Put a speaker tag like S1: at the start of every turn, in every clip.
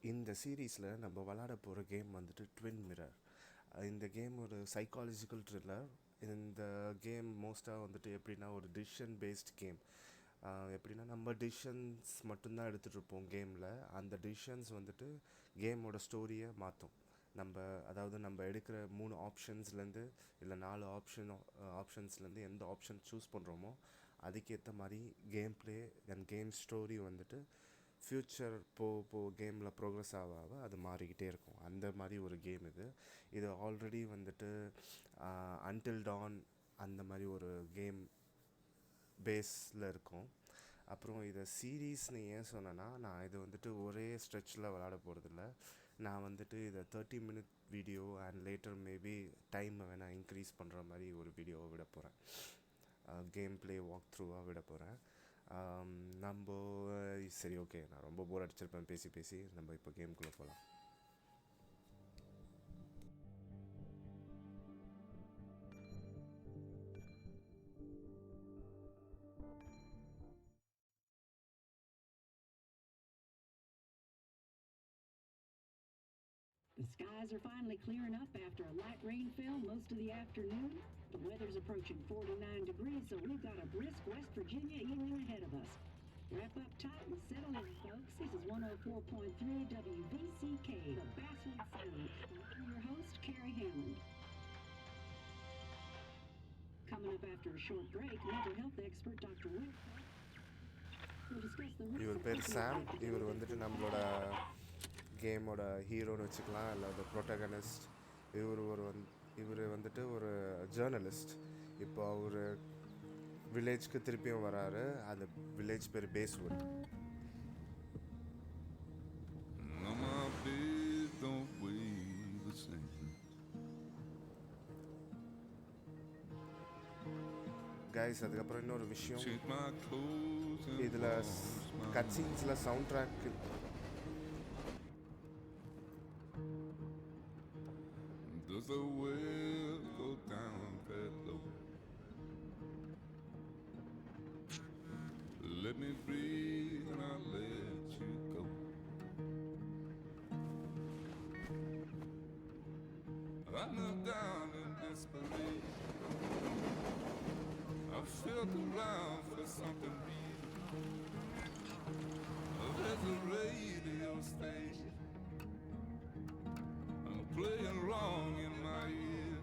S1: இந்த சீரீஸில் நம்ம விளாட போகிற கேம் வந்துட்டு ட்வின் மிரர். இந்த கேம் ஒரு சைக்காலஜிக்கல் த்ரில்லர். இந்த கேம் மோஸ்ட்டாக வந்துட்டு எப்படின்னா ஒரு டிசிஷன் பேஸ்ட் கேம். எப்படின்னா நம்ம டிசிஷன்ஸ் மட்டும்தான் எடுத்துகிட்ருப்போம் கேமில். அந்த டிசிஷன்ஸ் வந்துட்டு கேமோட ஸ்டோரியை மாற்றும். அதாவது நம்ம எடுக்கிற 3 ஆப்ஷன்ஸ்லேருந்து இல்லை 4 ஆப்ஷன்ஸ்லேருந்து எந்த ஆப்ஷன் சூஸ் பண்ணுறோமோ அதுக்கேற்ற மாதிரி game play and game story வந்துட்டு ஃப்யூச்சர் கேமில் ப்ரோக்ரஸ் ஆக அது மாறிக்கிட்டே இருக்கும். அந்த மாதிரி ஒரு கேம் இது ஆல்ரெடி வந்துட்டு அன்டில் டான் அந்த மாதிரி ஒரு கேம் பேஸில் இருக்கும். அப்புறம் இதை சீரீஸ்னு ஏன் சொன்னேன்னா, நான் இது வந்துட்டு ஒரே ஸ்ட்ரெச்சில் விளாட போகிறதில்ல. நான் வந்துட்டு இதை 30 minute video and later maybe டைமை வேணால் இன்க்ரீஸ் பண்ணுற மாதிரி ஒரு வீடியோவை விட போகிறேன். கேம் ப்ளே வாக் த்ரூவாக விட போகிறேன். சரி, ஓகே, நான் ரொம்ப போர் அடிச்சிருப்பேன் பேசி. நம்ம இப்போ கேம்குள்ளே போகலாம்.
S2: The skies are finally clearing up after a light rain fell most of the afternoon. The weather's approaching 49 degrees, so we've got a brisk West Virginia evening ahead of us. Wrap up tight and settle in, folks. This is 104.3 WVCK, the Basswood Sound. I'm your host, Carrie Hammond. Coming up after a short break, mental health expert Dr. Will will discuss the
S1: இவர் பேர் சாம். இவர் வந்துட்டு நம்மளோட கேமோட ஹீரோன்னு வச்சுக்கலாம், இல்லை ஒரு ப்ரோட்டகனிஸ்ட். இவர் வந்துட்டு ஒரு ஜேர்னலிஸ்ட். இப்போ அவர் வில்லேஜ்க்கு திருப்பியும் வராரு. அந்த வில்லேஜ் பேர் பேஸ்வுட். கைஸ், அதுக்கப்புறம் இன்னொரு விஷயம், இதில் கட்சீன்ஸில் sound track
S3: Does the well go down that low? Let me breathe and I'll let you go. I knelt down in desperation. I felt around for something real. There's a radio station playing wrong in my ear.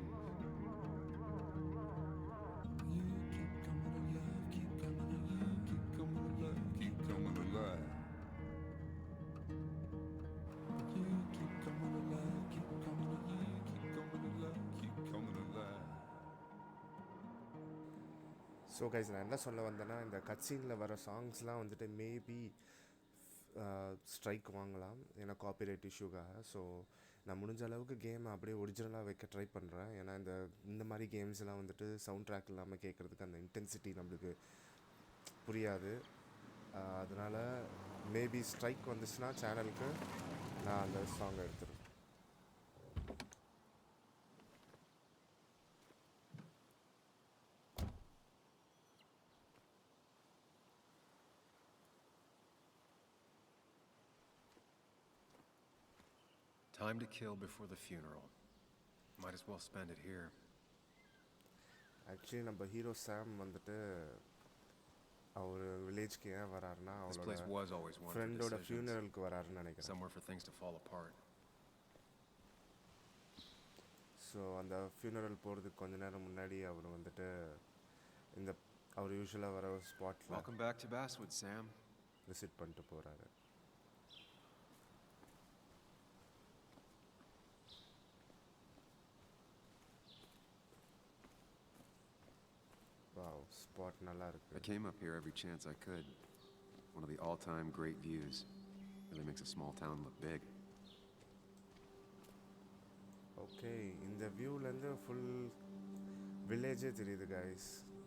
S3: You keep coming alive, keep coming alive, keep coming alive, keep coming alive. You keep coming alive, keep coming alive, keep coming alive, keep coming alive.
S1: So guys, நான் என்ன சொல்ல வந்தேன்னா, இந்த கட்சீனில் வர சாங்ஸ்லாம் வந்துட்டு maybe strike வாங்கலாம், ஏன்னா காப்பிரைட் இஷ்யூக்காக. ஸோ நான் முடிஞ்ச அளவுக்கு கேமை அப்படியே ஒரிஜினலாக வைக்க ட்ரை பண்ணுறேன். ஏன்னா இந்த மாதிரி கேம்ஸ்லாம் வந்துட்டு சவுண்ட் ட்ராக் இல்லாமல் கேட்குறதுக்கு அந்த இன்டென்சிட்டி நம்மளுக்கு புரியாது. அதனால் மேபி ஸ்ட்ரைக் வந்துச்சுன்னா சேனலுக்கு நான் அந்த சாங்கை எடுத்துருவேன்.
S4: Time to kill before the funeral. Might as well spend it here.
S1: Actually நம்ம ஹீரோ சாம் வந்துட்டு அவர் வில்லேஜ்க்கு ஏன் வராருன்னா, அவரோட ஃப்ரெண்டோட ஃபியூனரலுக்கு வராருன்னு நினைக்கிறேன்.
S4: Somewhere for things to fall apart.
S1: So அந்த ஃபியூனரல் போகிறதுக்கு கொஞ்ச நேரம் முன்னாடி அவர் வந்துட்டு அவர் யூஸ்வலாக வர ஒரு ஸ்பாட்டில்
S4: Welcome back to Basswood, Sam.
S1: Visit பண்ணிட்டு போகிறாரு. Wow, spot நல்லா இருக்கு.
S4: I came up here every chance I could. One of the all-time great views. Really makes a small town look big.
S1: Okay, இந்த வியூலேருந்து ஃபுல் வில்லேஜே தெரியுது guys.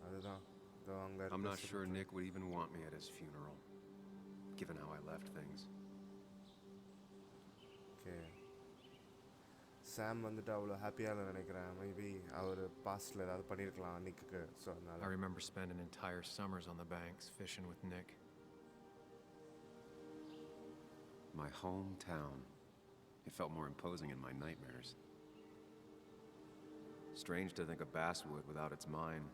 S1: அதுதான் அங்கே.
S4: I'm not sure Nick would even want me at his funeral, given how I left things.
S1: Okay. சாம் வந்துட்டு அவ்வளோ ஹாப்பியாக நினைக்கிறேன். Maybe அவர் பாஸ்டில் ஏதாவது பண்ணியிருக்கலாம் நிக்கு. ஸோ அதனால்
S4: I remember spending entire summers on the banks fishing with Nick. My hometown. It felt more imposing in my nightmares. Strange to think of Basswood without its mine.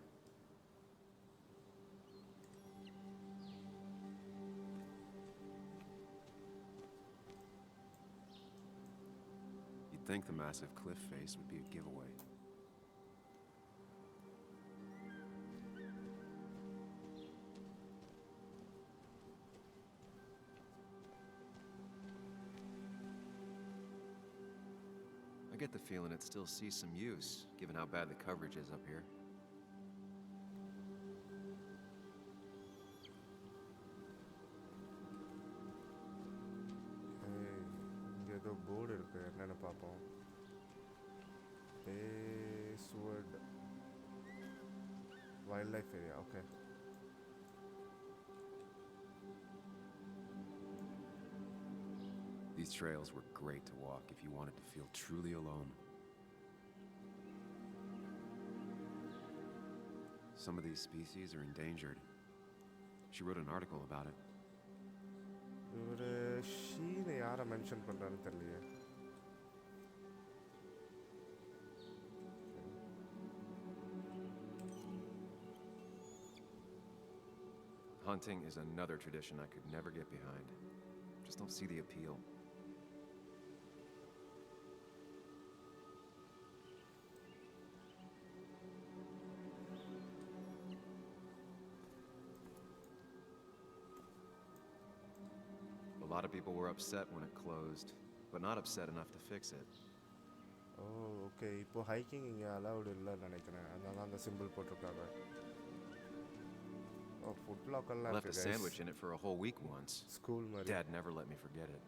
S4: You'd think the massive cliff face would be a giveaway. I get the feeling it still sees some use, given how bad the coverage is up here.
S1: இங்கே ஏதோ board இருக்குது, என்னென்னு பார்ப்போம். Basswood wildlife area, okay.
S4: These trails were great to walk if you wanted to feel truly alone. Some of these species are endangered. She wrote an article about it.
S1: ஒரு ஷீனை யாரை mention பண்ணுறான்னு தெரியலையே.
S4: Hunting is another tradition I could never get behind. Just don't see the appeal. A lot of people were upset when it closed, but not upset enough to fix it.
S1: Oh okay, இப்போ hiking இங்கே allowed இல்லைன்னு நினைக்கிறேன், அதனால அந்த simple போட்டிருக்காங்க. Oh, food லாக்கர்லாம்
S4: Left a sandwich in it for a whole week once.
S1: School மாதிரி.
S4: Dad never let me forget it.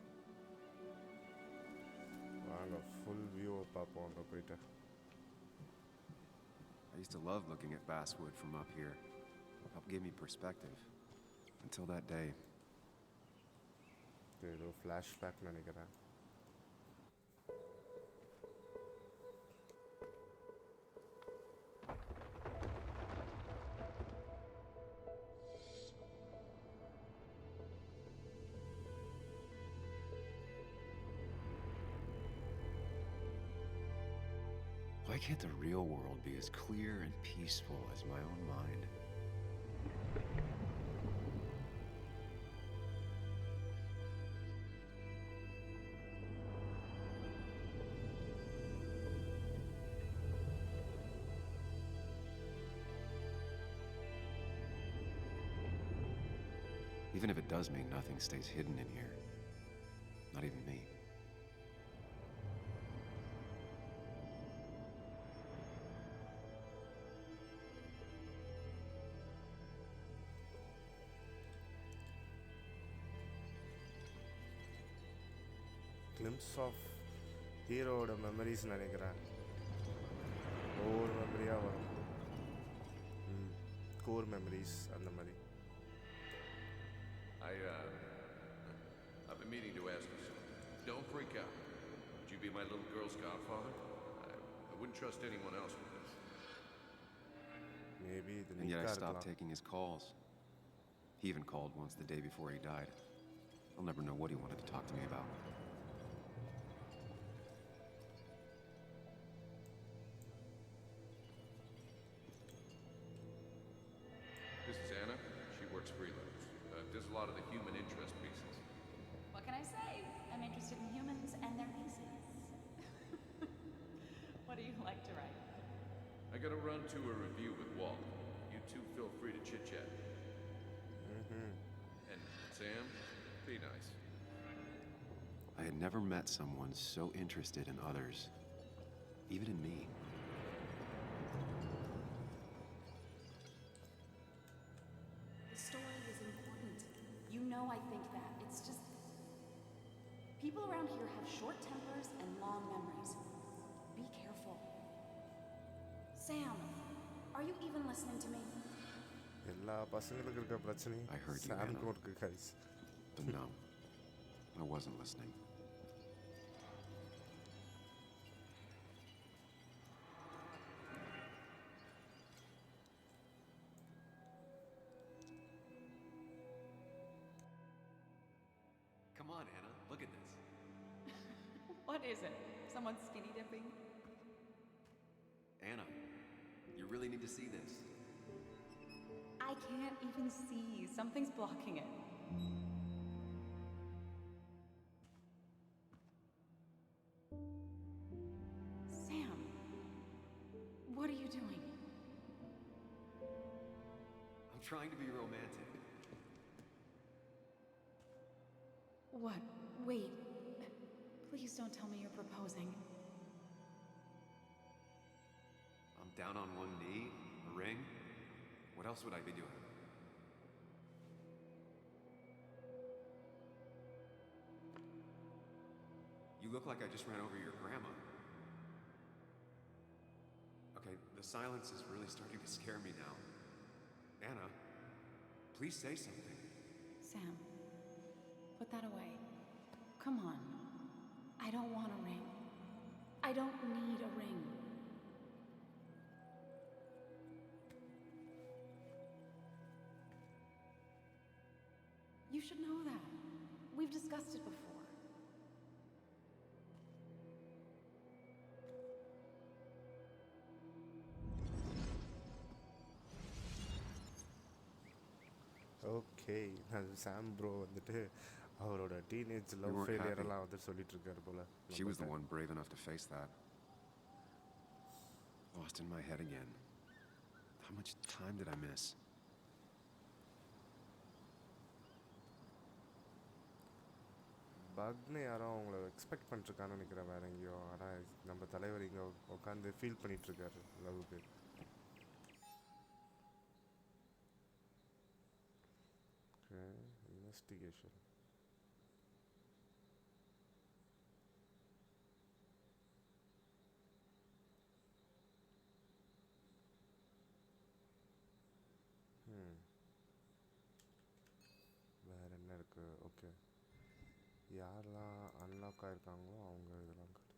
S1: வாங்க ஃபுல் வியூவை பார்ப்போம் அங்கே போயிட்டு.
S4: I used to love looking at Basswood from up here. It helped give me perspective. Until that day.
S1: ஏதோ flashback நினைக்கிறேன்.
S4: Why can't the real world be as clear and peaceful as my own mind? Even if it does mean nothing stays hidden in here. Not even me.
S1: Glimpse of ஹீரோவோட memories நினைக்கிறேன். ஒவ்வொரு மெமரியாக வரும். Core memories அந்த மாதிரி.
S5: I've been meaning to ask you something. Don't freak out. Would you be my little girl's godfather? I wouldn't trust anyone else with this.
S1: Maybe இது
S4: And yet I
S1: நிக்கா
S4: stopped
S1: இருக்கலாம்.
S4: taking his calls. He even called once the day before he died. I'll never know what he wanted to talk to me about.
S5: This is Anna. She works freelance. Does a lot of the human interest pieces.
S6: What can I say? I'm interested in humans and their pieces. What do you like to write?
S5: I gotta run to a review with Walt. You two feel free to chit-chat. And Sam, be nice.
S4: I had never met someone so interested in others, even in me.
S6: The story is important. You know I think that. It's just... People around here have short tempers and long memories. Be careful. Sam, are you even listening to me?
S1: எல்லா பசங்களுக்கு இருக்க பிரச்சனையும்
S4: I heard you,
S1: சாம்க்கும்
S4: Anna.
S1: இருக்கு guys.
S4: But no, I wasn't listening. Come on, Anna. Look at this.
S6: What is it? Someone skinny dipping?
S4: Anna, you really need to see this.
S6: I can't even see. Something's blocking it. Sam, what are you doing?
S4: I'm trying to be romantic.
S6: What? Wait. Please don't tell me you're proposing.
S4: I'm down on one knee, a ring. What else would I be doing? You look like I just ran over your grandma. Okay, the silence is really starting to scare me now. Anna, please say something.
S6: Sam, put that away. Come on. I don't want a ring. I don't need a ring. You should know that. We've discussed it before.
S1: Okay அது சாம் bro வந்துட்டு அவரோட teenage
S4: We
S1: love
S4: weren't
S1: failure
S4: happy.
S1: எல்லாம் வந்து சொல்லிட்டு இருக்காரு போல.
S4: She was the one brave enough to face that. Lost in my head again. How much time did I miss?
S1: பக்னு யாரோ அவங்கள எக்ஸ்பெக்ட் பண்ணிருக்கான்னு நினைக்கிறேன் வேற எங்கேயோ. ஆனால் நம்ம தலைவர் இங்கே உட்காந்து ஃபீல் பண்ணிட்டு இருக்காரு லவ்வுக்கு. இன்வெஸ்டிகேஷன். வேற என்ன இருக்கு? ஓகே, யாரெல்லாம் அன்லாக் ஆயிருக்காங்களோ அவங்க இதெல்லாம் காட்டுது.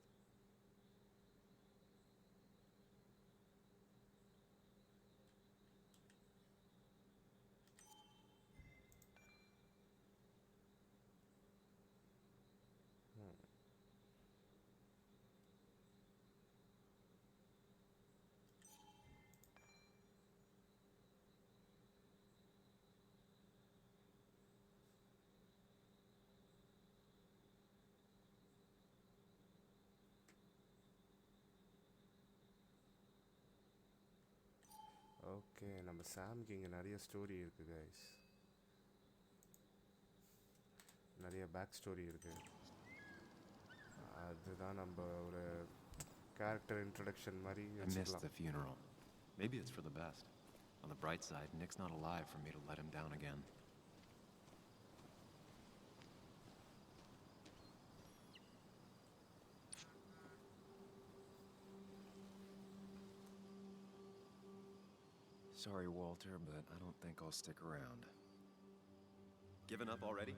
S1: ஓகே, நம்ம சாம்க்கு இங்கே நிறைய ஸ்டோரி இருக்குது கைஸ். நிறைய பேக் ஸ்டோரி இருக்குது. அதுதான் நம்ம ஒரு கேரக்டர் இன்ட்ரடக்ஷன் மாதிரி
S4: I missed
S1: வச்சுக்கலாம்.
S4: the funeral. Maybe it's for the best. On the bright side, Nick's not alive for me to let him down again. Sorry, Walter, but I don't think I'll stick around. Given up already?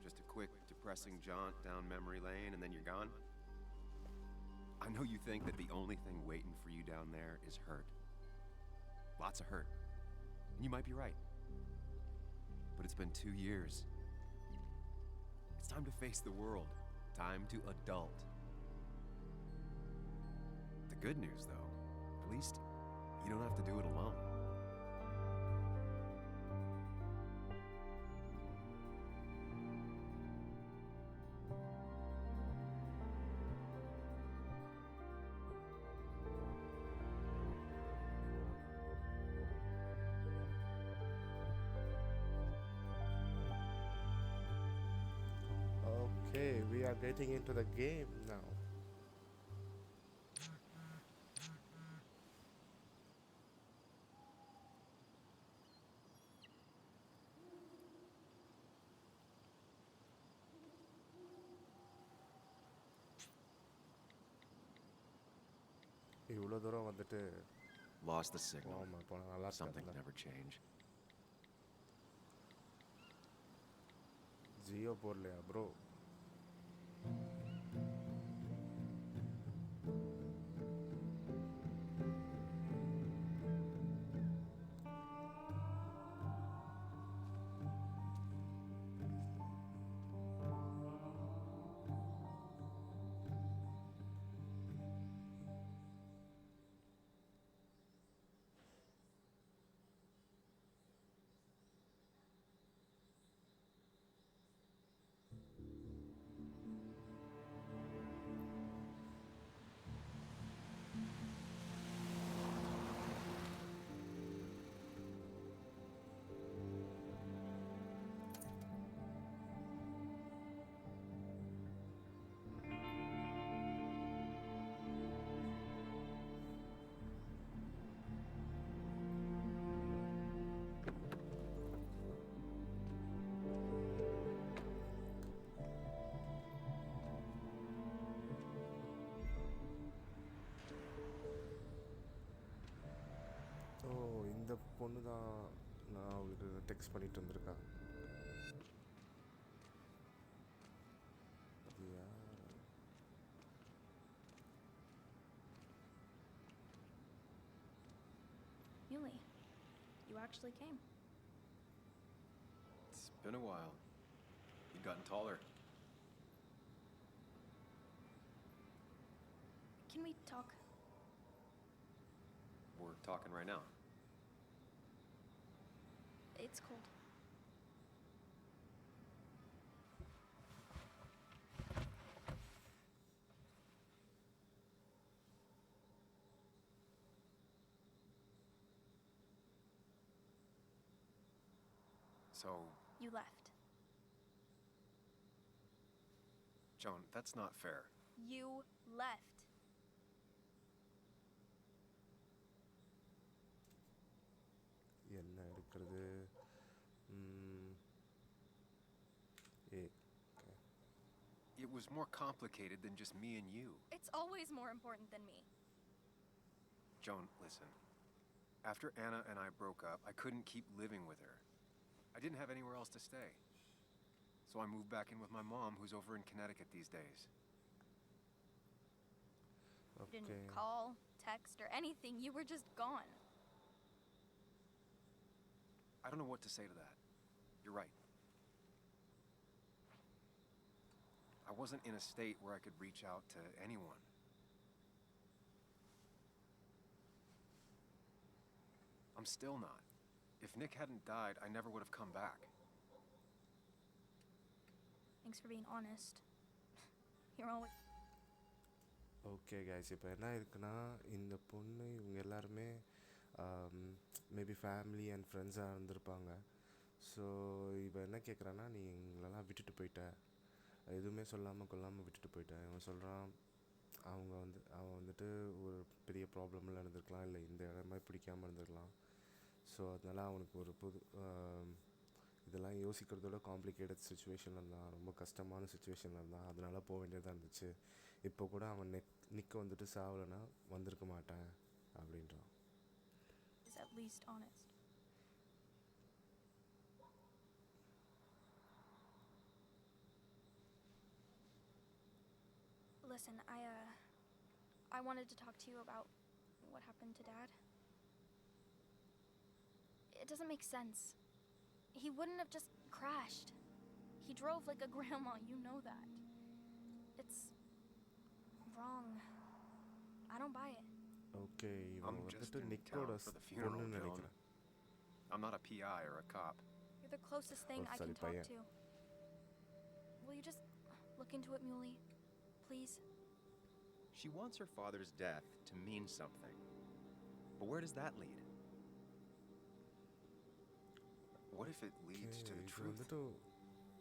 S4: Just a quick, depressing jaunt down memory lane and then you're gone? I know you think that the only thing waiting for you down there is hurt. Lots of hurt. And you might be right. But it's been 2 years. It's time to face the world. Time to adult. The good news, though, at least you don't have to do it alone.
S1: Okay, we are getting into the game now. இவ்வளோ தூரம் வந்துட்டு
S4: Lost the signal.
S1: ஆமாம், இப்போ நல்லா
S4: Something
S1: இருக்காதுல்ல.
S4: never changed.
S1: Jio போடலையா bro? தான் நான் அவளுக்கு டெக்ஸ்ட் பண்ணிட்டு இருந்திருக்கா. அது யார்?
S7: Muley, you actually came.
S4: It's been a while. You've gotten taller.
S7: Can we talk?
S4: We're talking right now.
S7: It's cold.
S4: So,
S7: You left.
S4: Joan, that's not fair.
S7: You left.
S1: என்ன இருக்கிறது? ஏ okay.
S4: It was more complicated than just me and you.
S7: It's always more important than me.
S4: Joan, listen. After Anna and I broke up, I couldn't keep living with her. I didn't have anywhere else to stay. So I moved back in with my mom, who's over in Connecticut these days.
S7: You
S1: Okay.
S7: didn't call, text, or anything. You were just gone.
S4: I don't know what to say to that. You're right. I wasn't in a state where I could reach out to anyone. I'm still not. If Nick hadn't died, I never would have come back.
S7: Thanks for being honest. You're always...
S1: okay guys, இப்போ என்ன இருக்குன்னா, இந்த பொண்ணு இவங்க எல்லாருமே maybe family and ஃப்ரெண்ட்ஸாக இருந்திருப்பாங்க. So இவன் என்ன கேட்குறான்னா, நீ எங்களெல்லாம் விட்டுட்டு போயிட்ட, எதுவுமே சொல்லாமல் கொள்ளாமல் விட்டுட்டு போயிட்டேன். இவன் சொல்கிறான், அவன் வந்துட்டு ஒரு பெரிய ப்ராப்ளமில் இருந்திருக்கலாம், இல்லை இந்த இடமே பிடிக்காமல் இருந்திருக்கலாம். ஸோ அதனால் அவனுக்கு ஒரு இதெல்லாம் யோசிக்கிறதோட காம்ப்ளிகேட்டட் சுச்சுவேஷனில் இருந்தான், ரொம்ப கஷ்டமான சுச்சுவேஷனில் இருந்தான். அதனால போக வேண்டியதாக இருந்துச்சு. இப்போ கூட அவன் நிற்க வந்துட்டு சாவலைன்னா வந்திருக்க மாட்டேன் அப்படின்றான்.
S7: is at least honest. Listen, I wanted to talk to you about what happened to Dad. It doesn't make sense. He wouldn't have just crashed. He drove like a grandma, you know that. It's wrong. I don't buy it.
S1: Okay, இவன்
S4: I'm just
S1: வந்துட்டு
S4: in
S1: நிக்கோட
S4: town for the funeral,
S1: பொண்ணுன்னு
S4: Joan.
S1: நினைக்கிறேன்.
S4: I'm not a PI or a cop.
S7: You're the closest thing
S1: Oh,
S7: I
S1: sorry,
S7: can talk
S1: Paya.
S7: to. Will you just look into it, Muley? Please?
S4: She wants her father's death to mean something. But where does that lead? What if it leads to the
S1: இது
S4: truth?
S1: வந்துட்டு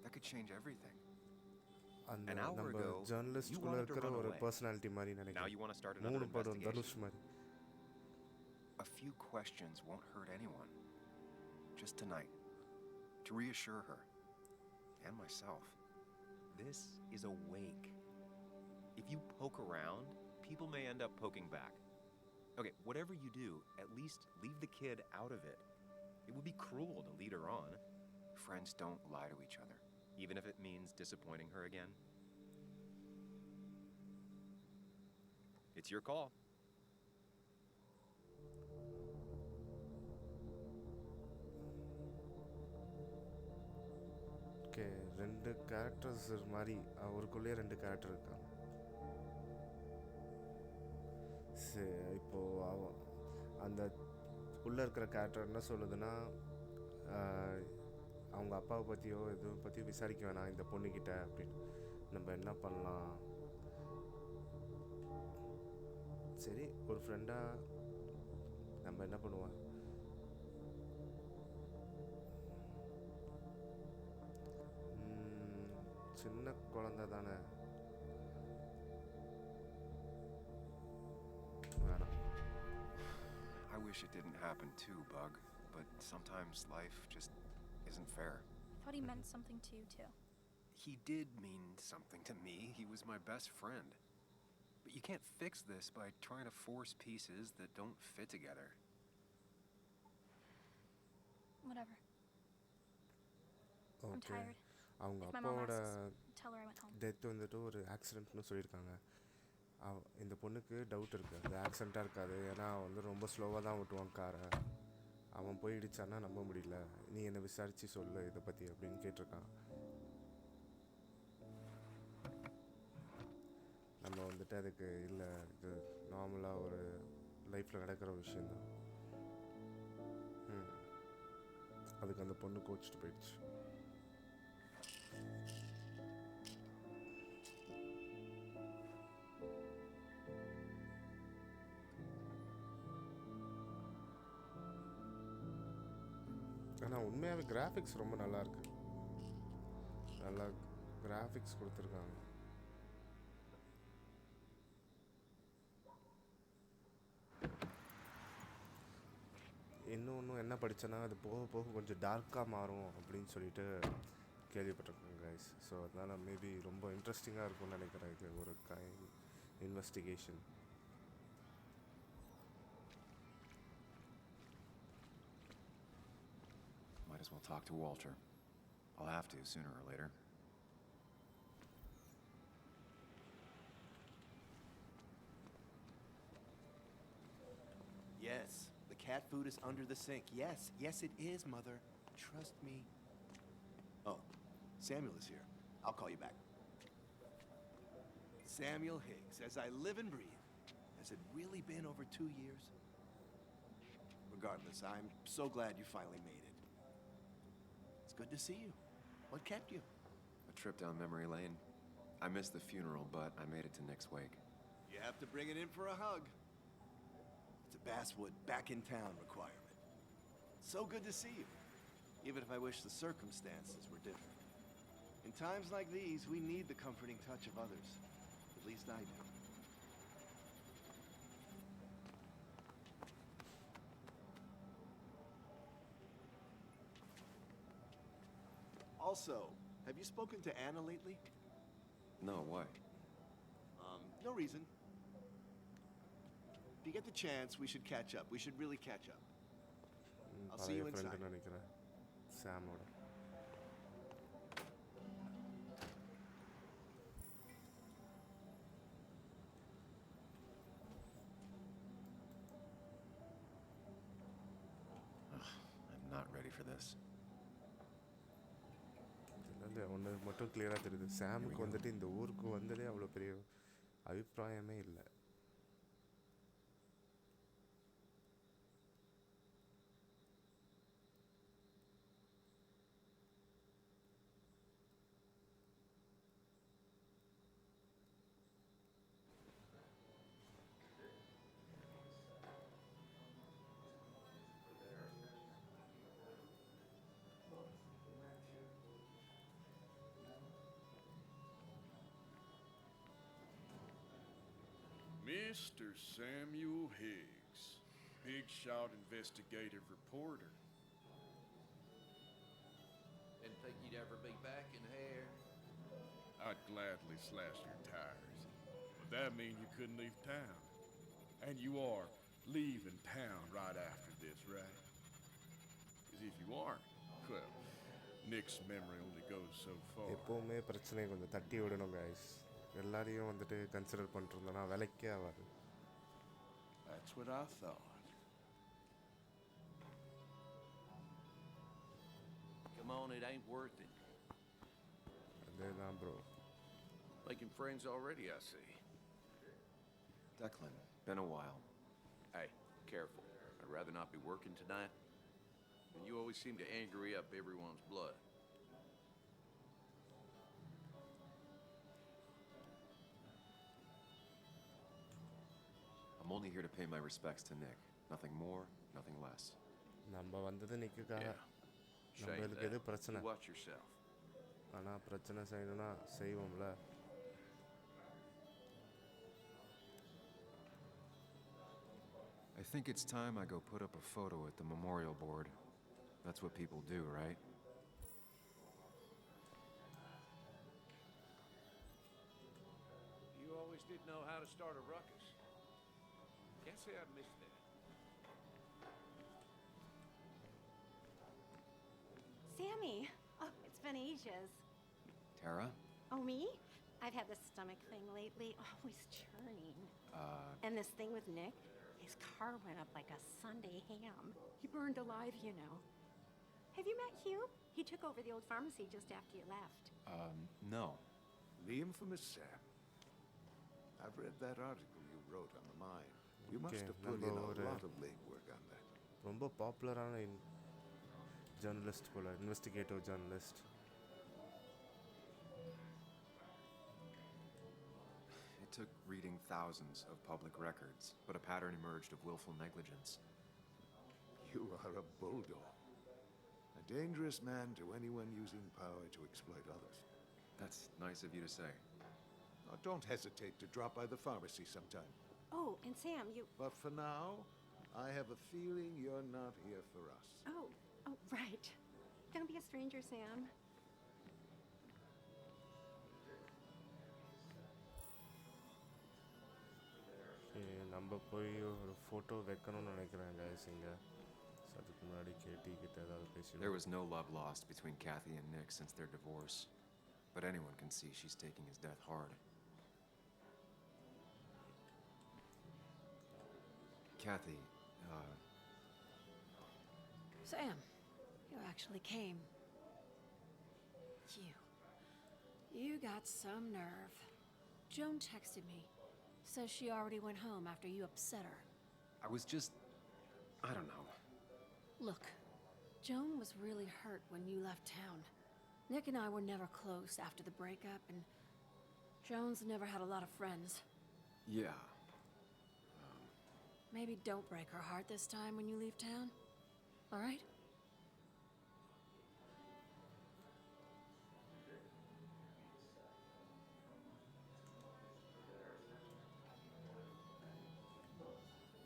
S4: That could change everything.
S1: அந்த
S4: An hour
S1: நம்ம
S4: ago, you
S1: ஜேர்னலிஸ்ட்குள்ளே
S4: wanted to
S1: இருக்கிற
S4: run
S1: ஒரு
S4: away.
S1: Personality மாதிரி
S4: Now you
S1: நினைக்கிறேன்.
S4: want to start another
S1: 3 படம்
S4: investigation?
S1: Dhanush மாதிரி.
S4: A few questions won't hurt anyone. Just tonight, to reassure her and myself. This is a wake. If you poke around, people may end up poking back. Okay, whatever you do, at least leave the kid out of it. It would be cruel to lead her on. Friends don't lie to each other, even if it means disappointing her again. It's your call.
S1: Okay, 2 characters மாதிரி அவருக்குள்ளேயே 2 character இருக்காங்க. சரி, இப்போது அந்த உள்ளே இருக்கிற character என்ன சொல்லுதுன்னா, அவங்க அப்பாவை பற்றியோ எதுவும் பற்றியும் விசாரிக்க வேணாம் இந்த பொண்ணுக்கிட்ட அப்படின்னு. நம்ம என்ன பண்ணலாம்? சரி, ஒரு ஃப்ரெண்டாக நம்ம என்ன பண்ணுவோம்? சின்ன குழந்தை தானே, வேணாம்.
S4: I wish it didn't happen too, Bug, but sometimes life just isn't fair.
S7: I thought he meant something to you, too.
S4: He did mean something to me. He was my best friend. But you can't fix this by trying to force pieces that don't fit together.
S7: Whatever. I'm
S1: okay.
S7: tired.
S1: அவங்க
S7: If my mom
S1: அப்பாவோட
S7: asks, tell her I went home.
S1: Death வந்துட்டு ஒரு ஆக்சிடென்ட்னு சொல்லியிருக்காங்க. இந்த பொண்ணுக்கு doubt இருக்குது, அது ஆக்சிடெண்ட்டாக இருக்காது, ஏன்னா அவன் வந்து ரொம்ப ஸ்லோவாக தான் ஓட்டுவான் காரை, அவன் போய் இடிச்சான்னா நம்ப முடியல, நீ என்னை விசாரித்து சொல்லு இதை பற்றி அப்படின்னு கேட்டிருக்கான். நம்ம வந்துட்டு அதுக்கு இல்லை, இது நார்மலாக ஒரு லைஃப்பில் நடக்கிற விஷயந்தான். அதுக்கு அந்த பொண்ணு கோச்சிட்டு போயிடுச்சு. ஆனால் உண்மையாகவே கிராஃபிக்ஸ் ரொம்ப நல்லாயிருக்கு, நல்லா கிராஃபிக்ஸ் கொடுத்துருக்காங்க. இன்னும் என்ன படித்தேன்னா அது போக போக கொஞ்சம் டார்க்காக மாறும் அப்படின்னு சொல்லிட்டு கேள்விப்பட்டிருக்கேன் கைஸ். ஸோ அதனால் மேபி ரொம்ப இன்ட்ரெஸ்டிங்காக இருக்கும்னு நினைக்கிறேன். இது ஒரு investigation.
S4: Might as well talk to Walter. I'll have to sooner or later.
S8: Yes, the cat food is under the sink. Yes, it is, Mother. Trust me. Oh, Samuel is here. I'll call you back. Samuel Higgs, as I live and breathe. Has it really been over 2 years? Regardless, I'm so glad you finally made it. It's good to see you. What kept you?
S4: A trip down memory lane. I missed the funeral, but I made it to Nick's wake.
S8: You have to bring it in for a hug. It's a Basswood back in town requirement. So good to see you, even if I wish the circumstances were different. In times like these, we need the comforting touch of others. At least I do. Also, have you spoken to Anna lately?
S4: No, why?
S8: No reason. If you get the chance, we should catch up. We should really catch up. I'll see
S1: பழைய
S8: you inside.
S1: ஃப்ரெண்டுன்னு நினைக்கிறேன் சாமோட.
S4: I'm not ready for this.
S1: இதில் ஒன்று மட்டும் கிளியராக தெரியுது, சாமுக்கு வந்துட்டு இந்த ஊருக்கு வந்ததே அவ்வளோ பெரிய அபிப்பிராயமே இல்லை.
S9: Mr. Samuel Higgs, big shot investigative reporter.
S5: Didn't think you'd ever be back in here.
S9: I'd gladly slash your tires, but that mean you couldn't leave town. And you are leaving town right after this, right? Because if you aren't, well, Nick's memory only goes so far.
S1: எப்போவுமே பிரச்சனையை கொஞ்சம் தட்டி விடணும் guys. எல்லாரையும் வந்துட்டு consider பண்ணிருந்தோன்னா விலைக்கே ஆகாது.
S9: That's what I thought.
S5: Come on, it ain't worth it.
S1: அதேதான் bro.
S5: Making friends already, I see.
S4: Declan, been a while.
S5: Hey, careful. I'd rather not be working tonight. And you always seem to angry up everyone's blood.
S4: I'm only here to pay my respects to Nick. Nothing more, nothing less.
S1: நம்ம வந்தது நிற்குக்காக.
S5: Yeah. Shame
S1: நம்மளுக்கு எது
S5: that.
S1: பிரச்சனை?
S5: You watch yourself.
S1: ஆனால் பிரச்சனை செய்யணும்னா செய்வோம்ல.
S4: I think it's time I go put up a photo at the memorial board. That's what people do, right?
S5: You always did know how to start a ruckus. Can't say I missed that.
S10: Sammy! Oh, it's been ages.
S4: Tara?
S10: Oh, me? I've had this stomach thing lately, always churning. And this thing with Nick, his car went up like a Sunday ham. He burned alive, you know. Have you met Hugh? He took over the old pharmacy just after you left.
S4: No.
S11: The infamous Sam. I've read that article you wrote on the mine. You must
S1: Okay,
S11: have put in a
S1: number
S11: lot of legwork on that.
S1: ரொம்ப பாப்புலரான journalist போல investigative journalist.
S4: It took reading thousands of public records, but a pattern emerged of willful negligence.
S11: You are a bulldog. A dangerous man to anyone using power to exploit others.
S4: That's nice of you to say.
S11: Now, don't hesitate to drop by the pharmacy sometime.
S10: Oh, and Sam, you...
S11: But for now, I have a feeling you're not here for us.
S10: Oh, right. Don't be a stranger, Sam.
S1: நம்ம போய் ஒரு photo வைக்கணும்னு நினைக்கிறேன் guys இங்கே. So அதுக்கு முன்னாடி கேட்டி கிட்ட ஏதாவது பேசி.
S4: There was no love lost between Kathy and Nick since their divorce, but anyone can see she's taking his death hard. Kathy,
S12: Sam, you actually came. You got some nerve. Joan texted me. Says she already went home after you upset her.
S4: I was just... I don't know.
S12: Look, Joan was really hurt when you left town. Nick and I were never close after the breakup, and Joan's never had a lot of friends.
S4: Yeah.
S12: Maybe don't break her heart this time when you leave town. All right?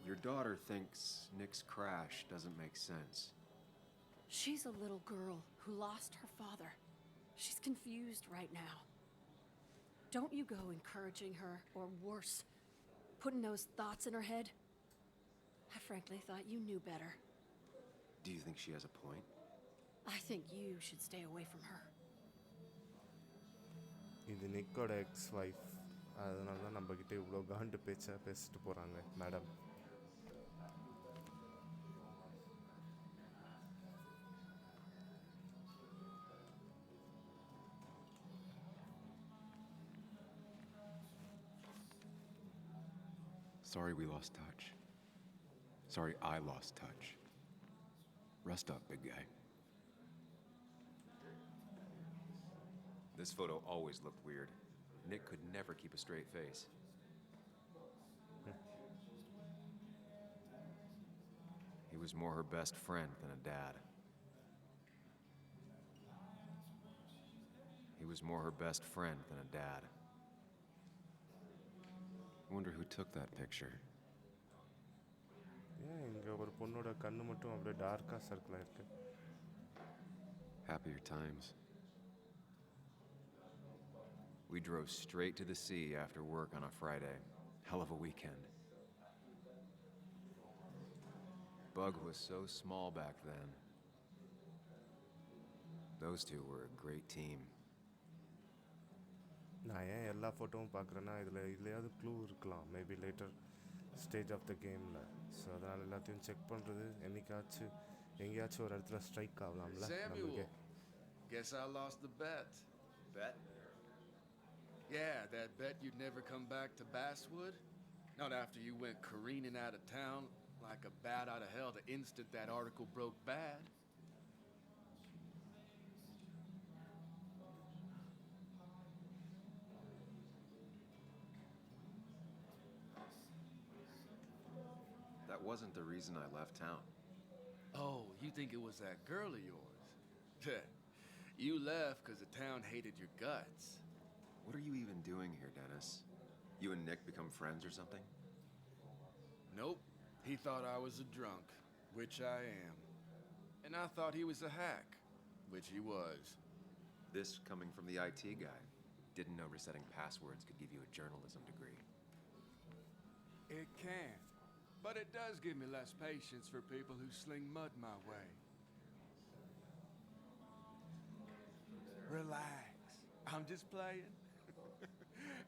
S4: Your daughter thinks Nick's crash doesn't make sense.
S12: She's a little girl who lost her father. She's confused right now. Don't you go encouraging her, or worse, putting those thoughts in her head. I frankly thought you knew better.
S4: Do you think she has a point?
S12: I think you should stay away from her.
S1: இது நிக்கோட X wife, அதனால தான் நம்மக்கிட்ட இவ்வளோ காண்டு பேசிட்டு போகிறாங்க madam.
S4: Sorry we lost touch. Sorry I lost touch. Rest up, big guy. This photo always looked weird. Nick could never keep a straight face. He was more her best friend than a dad. He was more her best friend than a dad. I wonder who took that picture.
S1: ஏன் இங்கே ஒரு பொண்ணோட கண்ணு மட்டும் அப்படியே டார்க்காக circle ஆயிருக்கு.
S4: Happier times. We drove straight to the sea after work on a Friday. Hell of a weekend. Bug was so small back then. Those two were a great team.
S1: நான் ஏன் எல்லா ஃபோட்டோவும் பார்க்குறேன்னா இதுலையாவது க்ளூ இருக்கலாம், maybe later stage of the கேமில். So அதனால் எல்லாத்தையும் செக் பண்ணுறது என்னைக்காச்சும் எங்கேயாச்சும் ஒரு இடத்துல ஸ்ட்ரைக் ஆகலாம்ல நம்மளுக்கு.
S9: Guess I lost the bet.
S4: Bet?
S9: Yeah, that bet you'd never come back to Basswood? Not after you went careening out of town like a bat out of hell the instant that article broke bad.
S4: That wasn't the reason I left town.
S9: Oh, you think it was that girl of yours? You left because the town hated your guts.
S4: What are you even doing here, Dennis? You and Nick become friends or something?
S9: Nope. He thought I was a drunk, which I am. And I thought he was a hack, which he was.
S4: This coming from the IT guy. Didn't know resetting passwords could give you a journalism degree.
S9: It can. But it does give me less patience for people who sling mud my way. Relax. I'm just playing.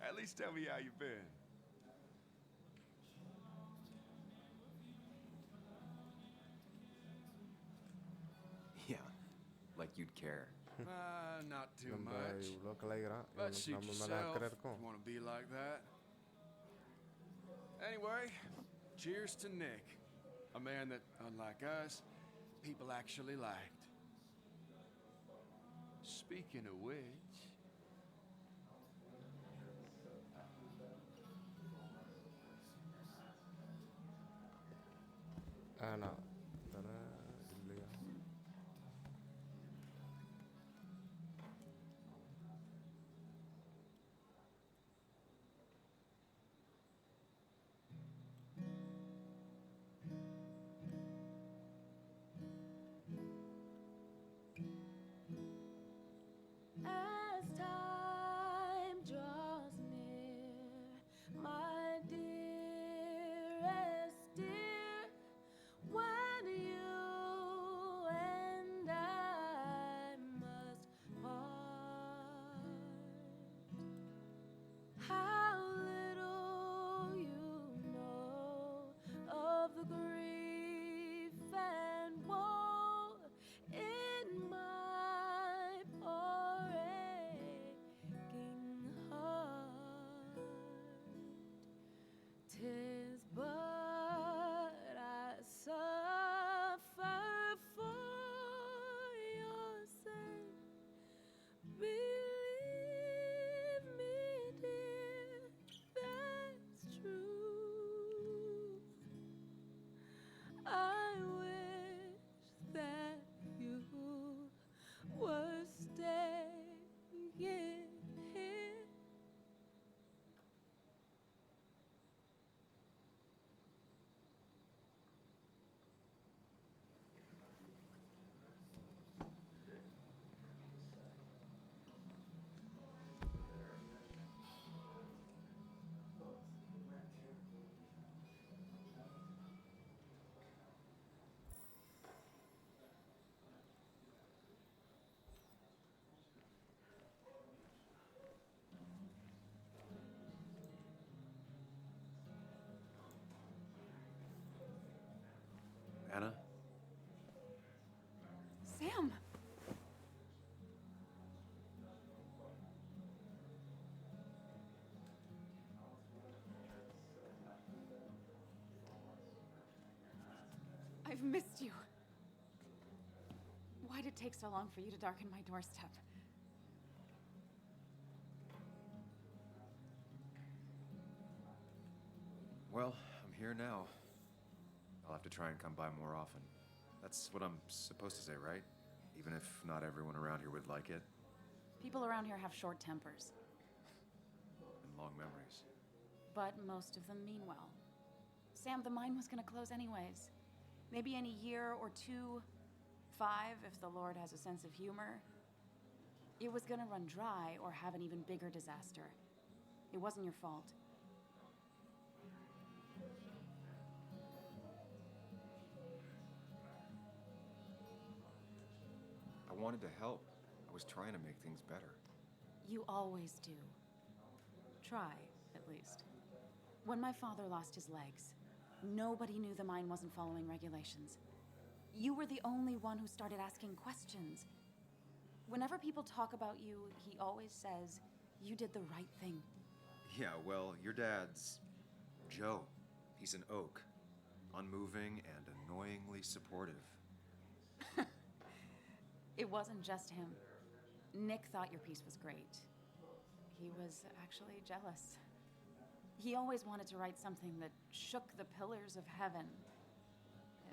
S9: At least tell me how you've been.
S4: Yeah, like you'd care.
S9: Not too
S1: நம்ம
S9: much.
S1: இவ்வளோ கலாய்க்கிறான்
S9: But
S1: இவனுக்கு
S9: suit
S1: நம்ம மேலே
S9: yourself
S1: அக்கறை
S9: if
S1: இருக்கும்
S9: you want to be like that. Anyway, cheers to Nick. A man that, unlike us, people actually liked. Speaking of which...
S1: நான் தானே இல்லையா
S12: As time draws near, my dearest dear, when you and I must part, how little you know of the grief and woe in my poor aching heart. 'Tis but I suffer for your sake. Believe me, dear, that's true. I wish that you were staying here.
S4: Anna?
S6: Sam! I've missed you. Why'd it take so long for you to darken my doorstep?
S4: Well, I'm here now. I'll have to try and come by more often. That's what I'm supposed to say, right? Even if not everyone around here would like it.
S6: People around here have short tempers,
S4: And long memories.
S6: but most of them mean well. Sam, the mine was gonna close anyways. Maybe in a year or two, 5 if the Lord has a sense of humor. It was gonna run dry or have an even bigger disaster. It wasn't your fault.
S4: I wanted to help. I was trying to make things better.
S6: You always do. Try, at least. When my father lost his legs, nobody knew the mine wasn't following regulations. You were the only one who started asking questions. Whenever people talk about you, he always says, you did the right thing.
S4: Yeah, well, your dad's Joe. He's an oak. Unmoving and annoyingly supportive.
S6: It wasn't just him. Nick thought your piece was great. He was actually jealous. He always wanted to write something that shook the pillars of heaven,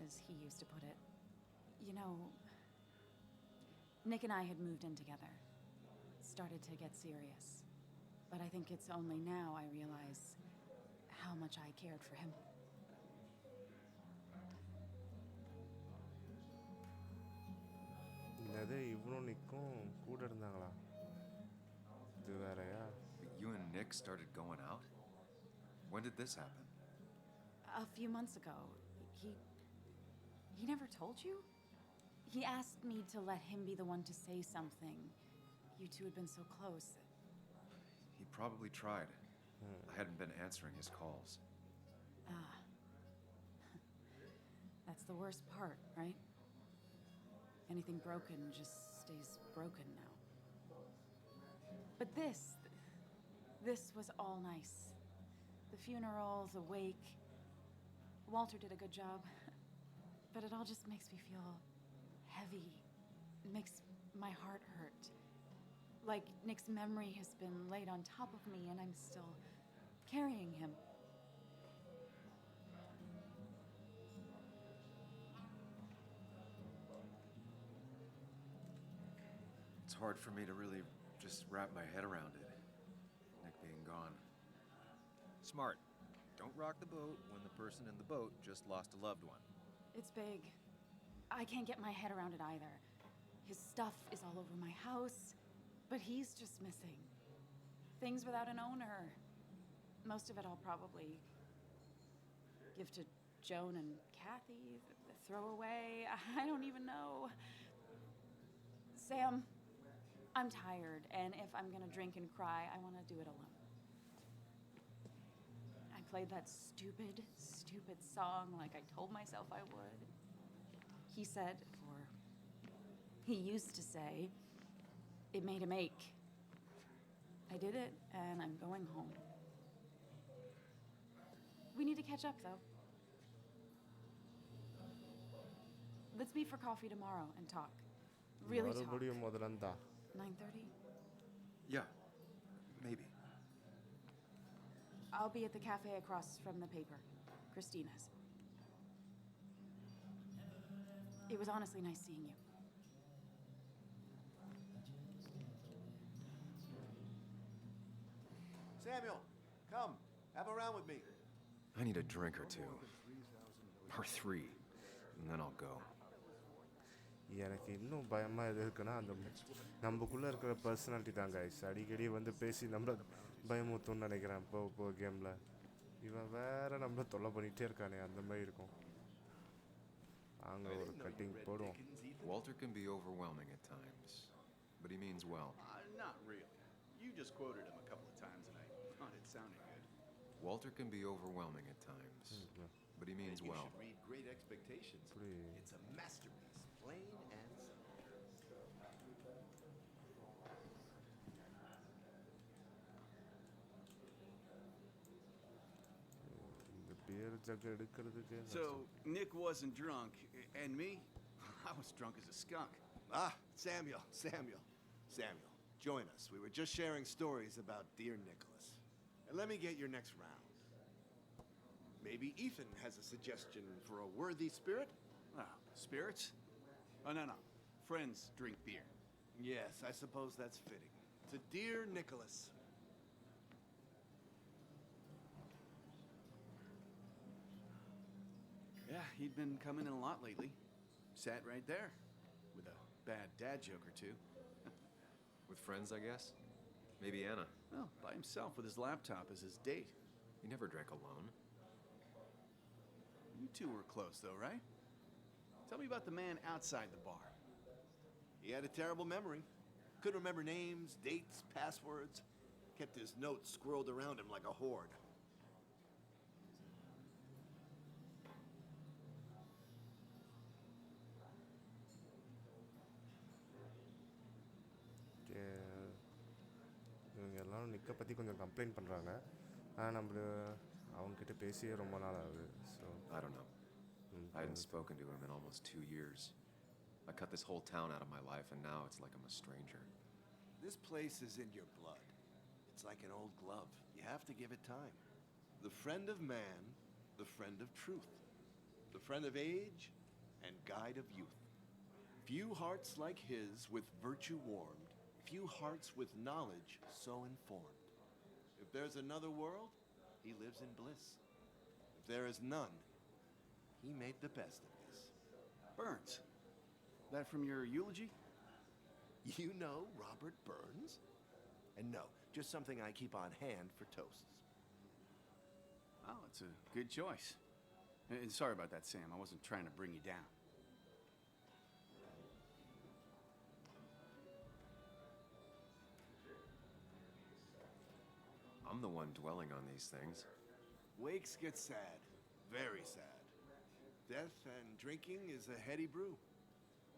S6: as he used to put it. You know, Nick and I had moved in together. Started to get serious. But I think it's only now I realize how much I cared for him.
S1: என்னது இவனும் நிற்கும் கூட இருந்தாங்களா இது வேறயா
S4: You and Nick started going out? When did this happen?
S6: A few months ago. He never told you? He asked me to let him be the one to say something.
S12: you two had been so close.
S4: He probably tried. I hadn't been answering his calls.
S12: Ah. That's the worst part, right? Anything broken just stays broken now. But this was all nice. The funeral, the wake. Walter did a good job. But it all just makes me feel heavy. It makes my heart hurt. Like Nick's memory has been laid on top of me and I'm still carrying him.
S4: It's hard for me to really just wrap my head around it. Nick being gone. Smart. Don't rock the boat when the person in the boat just lost a loved one.
S12: It's big. I can't get my head around it either. His stuff is all over my house, but he's just missing. Things without an owner. Most of it I'll probably give to Joan and Kathy, throw away. I don't even know. Sam, I'm tired, and if I'm gonna drink and cry, I want to do it alone. I played that stupid song like I told myself I would. He said, or he used to say, it made him ache. I did it, and I'm going home. We need to catch up, though. Let's meet for coffee tomorrow and talk. Really talk. 9:30?
S4: Yeah, maybe.
S12: I'll be at the cafe across from the paper. Christina's. It was honestly nice seeing you.
S8: Samuel, come. Have a round with me.
S4: I need a drink or two. Or 3. And then I'll go.
S1: எனக்கு இன்னும் பயமாக எது இருக்குன்னா அந்த நமக்குள்ளே இருக்கிற personality தான் guys அடிக்கடி வந்து பேசி நம்மளை பயமுத்துன்னு நினைக்கிறேன் இப்போ கேமில் இவன் வேற நம்மளை தொல்லை பண்ணிகிட்டே இருக்கானே அந்த மாதிரி இருக்கும் அங்கே ஒரு கட்டிங் போடுவோம்.
S4: Walter can be overwhelming at times, but he means well.
S8: Not really. You just quoted him a couple of times and I thought it sounded good.
S4: Walter can be overwhelming at times, but he means
S8: You
S4: well.
S8: should read Great Expectations. It's a masterpiece, plain and simple.
S1: இந்த பேர் jug எடுக்கிறதுக்கு
S13: So, Nick wasn't drunk, and me? I was drunk as a skunk.
S8: Ah, Samuel. Join us. We were just sharing stories about dear Nicholas. And let me get your next round. Maybe Ethan has a suggestion for a worthy spirit?
S13: Oh, spirits? Oh, no. Friends drink beer.
S8: Yes, I suppose that's fitting. To dear Nicholas.
S13: Yeah, he'd been coming in a lot lately. Sat right there. With a bad dad joke or two.
S4: With friends, I guess? Maybe Anna.
S13: Well, by himself with his laptop as his date.
S4: He never drank alone.
S13: You two were close, though, right? Tell me about the man outside the bar.
S8: He had a terrible memory. Couldn't remember names, dates, passwords. Kept his notes squirreled around him like a hoard.
S1: இவங்க எல்லாரும் நிக்க பற்றி கொஞ்சம் complaint பண்ணுறாங்க ஆனால் நம்ம அவங்ககிட்ட பேசியே ரொம்ப நாள் ஆகுது so
S4: I don't know. I hadn't spoken to him in almost 2 years. I cut this whole town out of my life, and now it's like I'm a stranger.
S8: This place is in your blood. It's like an old glove. You have to give it time. The friend of man, the friend of truth. The friend of age and guide of youth. Few hearts like his with virtue warmed. Few hearts with knowledge so informed. If there's another world, he lives in bliss. If there is none, he made the best of this.
S13: Burns. That from your eulogy?
S8: You know Robert Burns? And no, just something I keep on hand for toasts.
S13: Oh, it's a good choice. And sorry about that, Sam. I wasn't trying to bring you down.
S4: I'm the one dwelling on these things.
S8: Wakes get sad. Very sad. Death and drinking is a heady brew.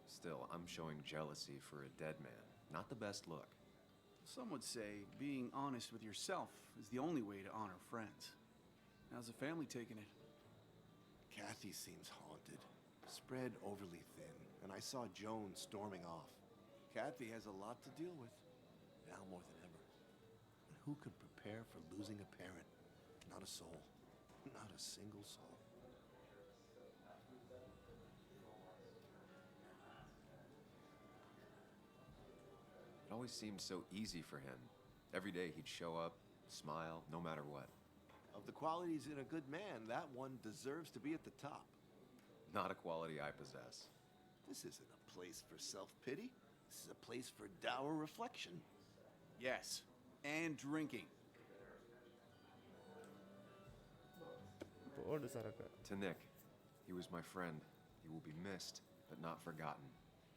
S4: Still, I'm showing jealousy for a dead man. Not the best look.
S13: Some would say being honest with yourself is the only way to honor friends. How's the family taking it?
S8: Kathy seems haunted. Spread overly thin, and I saw Joan storming off. Kathy has a lot to deal with, now more than ever. And who could prepare for losing a parent? Not a soul. Not a single soul.
S4: It always seemed so easy for him. Every day he'd show up, smile, no matter what.
S8: Of the qualities in a good man, that one deserves to be at the top.
S4: Not a quality I possess.
S8: This isn't a place for self-pity. This is a place for dour reflection.
S13: Yes, and drinking.
S1: போடு சரக்கு.
S4: To Nick, he was my friend. He will be missed, but not forgotten.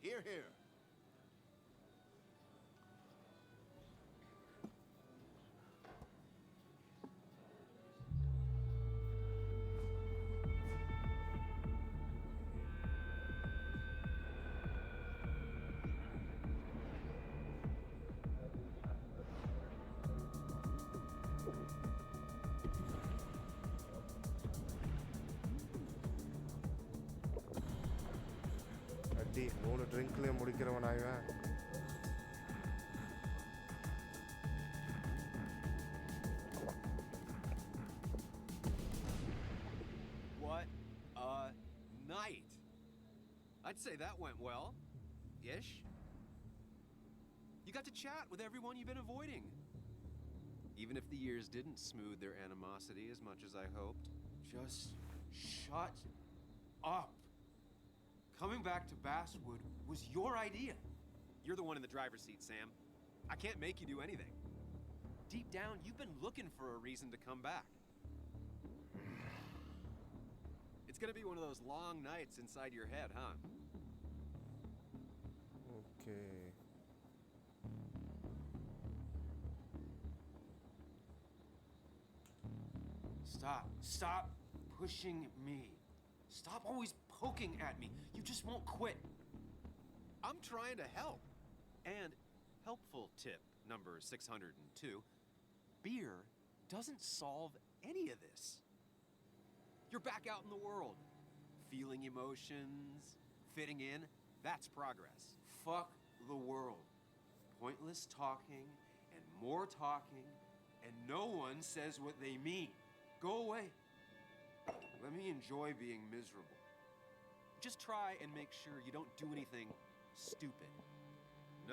S8: Hear, hear.
S1: அடி 3 ட்ரிங்க்லேயே முடிக்கிறவனாய்வேன்.
S4: What a night! I'd say that went well. Ish. You got to chat with everyone you've been avoiding. Even if the years didn't smooth their animosity as much as I hoped. Just shut up. Coming back to Basswood was your idea. You're the one in the driver's seat, Sam. I can't make you do anything. Deep down, you've been looking for a reason to come back. It's gonna be one of those long nights inside your head, huh?
S1: Okay.
S4: Stop pushing me. Stop always poking at me. You just won't quit. I'm trying to help. And helpful tip number 602, beer doesn't solve any of this. You're back out in the world, feeling emotions, fitting in. That's progress. Fuck the world. Pointless talking and more talking, and no one says what they mean. Go away. Let me enjoy being miserable. Just try and make sure you don't do anything stupid.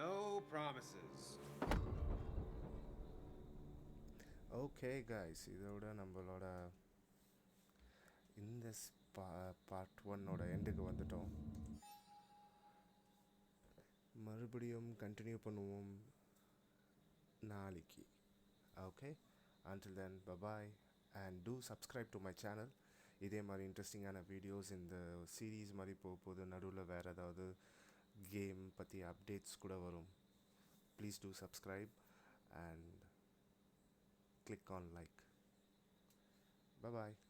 S4: No promises.
S1: Okay guys, இதோட நம்மளோட இந்த part 1ஓட எண்டுக்கு வந்துட்டோம். மறுபடியும் continue பண்ணுவோம் நாளைக்கு. Okay, until then, bye-bye and do subscribe to my channel. இதே மாதிரி இன்ட்ரெஸ்டிங்கான வீடியோஸ் இந்த சீரீஸ் மாதிரி போகும்போது நடுவில் வேறு ஏதாவது கேம் பற்றி அப்டேட்ஸ் கூட வரும். Please do subscribe and click on like. Bye bye.